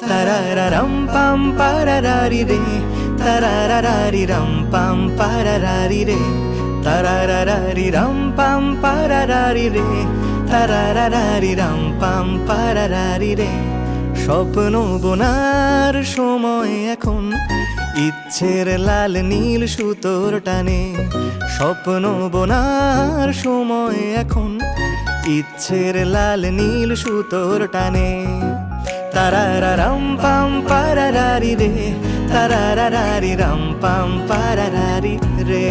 Tarararam pam pararari re, tararari ram pam pararari re, tararari ram pam pararari re, tararari ram pam pararari re। স্বপ্ন বোনার সময় এখন, ইচ্ছের লাল নীল সুতোর টানে। স্বপ্ন বোনার সময় এখন, ইচ্ছের লাল নীল সুতোর টানে। তারারারাম পাম পারারারি রে, তারারারি রাম পাম পারারারি রে।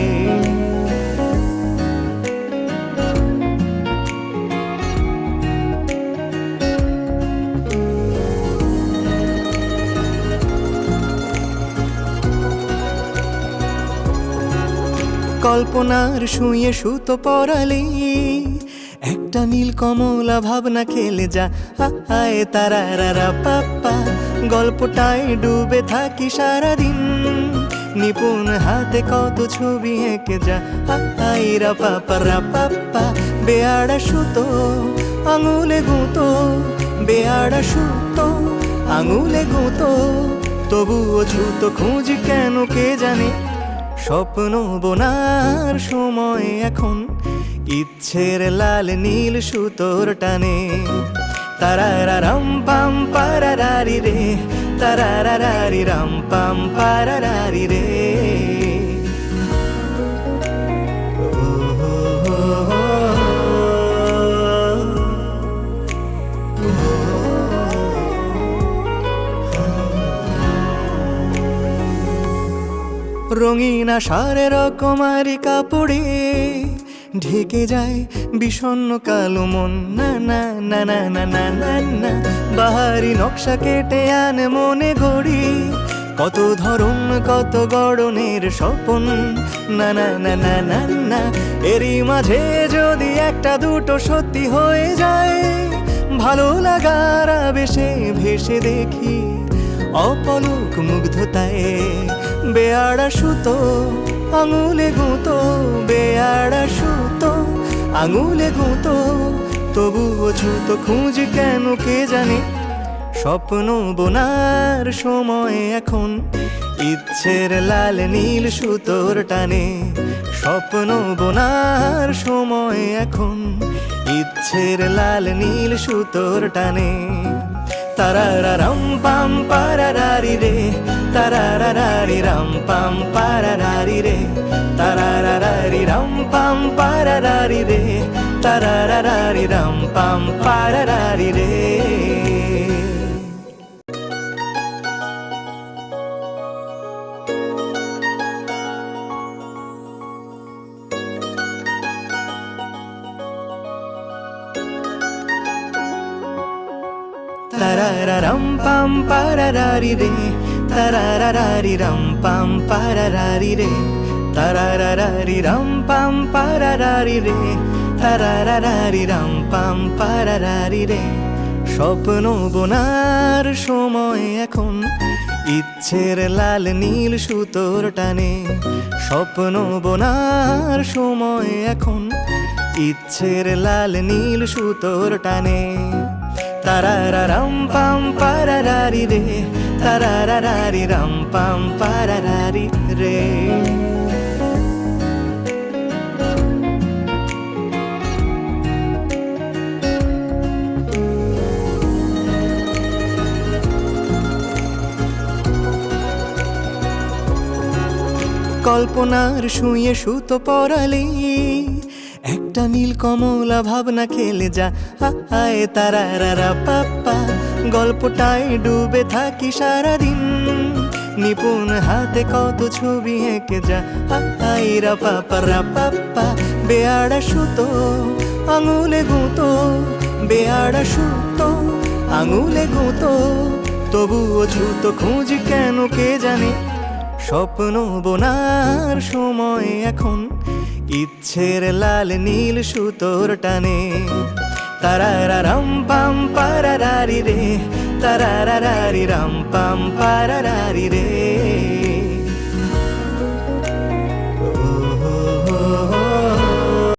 কল্পনার শুয়ে সুতো পরালে একটা নীল কমলা ভাবনা খেলে যা। হায় তারারারা পাপ্পা, গল্পটায় ডুবে থাকি সারাদিন। নিপুণ হাতে কত ছবি এঁকে যা। হায় রা পাপা রা পাপ্পা, বেয়াড়া সুতো আঙুলে গুঁতো, বেয়াড়া সুতো আঙুলে গুঁতো। তবুও ছুতো খুঁজি কেন কে জানে। স্বপ্ন বোনার সময় এখন, ইচ্ছের লাল নীল সুতোর টানে। তারারারাম পাম পারারারি রে, তারারারি রাম পাম পারারারি রে। রঙিন আশার রকমারি কাপড়ে ঢেকে যায় বিষণ্ণ কালো মন। না না না না না না না না, বাহারি নকশা কেটে আনে মনে গড়ি। কত ধরন কত গড়নের স্বপন। না না না না না না, এরই মাঝে যদি একটা দুটো সত্যি হয়ে যায়। ভালো লাগার আবেশে ভেসে দেখি অপলক মুগ্ধতায়। বেয়াড়া সুতো আঙুলে গুঁতো, বেয়াড়া সুতো আঙুলে গুঁতো। তবুও ছুতো খুঁজি কেন কে জানে। স্বপ্ন বোনার সময় এখন, ইচ্ছের লাল নীল সুতোর টানে। স্বপ্ন বোনার সময় এখন, ইচ্ছের লাল নীল সুতোর টানে। তারারারাম পাম পারারারি রে, তারারারি রাম পাম পারারারি রে, তারারারি রাম পাম পারারারি রে, তারারারি রাম পাম পারারারি রে। Tarararam pam pararari re, tararari ram pam pararari re, tararari ram pam pararari re, tararari ram pam pararari re। স্বপ্ন বোনার সময় এখন, ইচ্ছের লাল নীল সুতোর টানে। স্বপ্ন বোনার সময় এখন, ইচ্ছের লাল নীল সুতোর টানে। তারারারাম পাম পারারারি রে, তারারারি রাম পাম পারারারি রে। কল্পনার শুয়ে সুতো পরালে একটা নীল কমলা ভাবনা খেলে যা। হায় তারারারা পাপ্পা, গল্পটায় ডুবে থাকি সারাদিন। নিপুণ হাতে কত ছবি এঁকে যা। হায় রা পাপা রা পাপ্পা, বেয়াড়া সুতো আঙুলে গুঁতো, বেয়াড়া সুতো আঙুলে গুঁতো। তবুও ছুতো খুঁজি কেন কে জানে। স্বপ্ন বোনার সময় এখন, ইচ্ছের লাল নীল সুতোর টানে। তারারারাম পাম পারারারি রে, তারারারি রাম পাম পারারারি রে।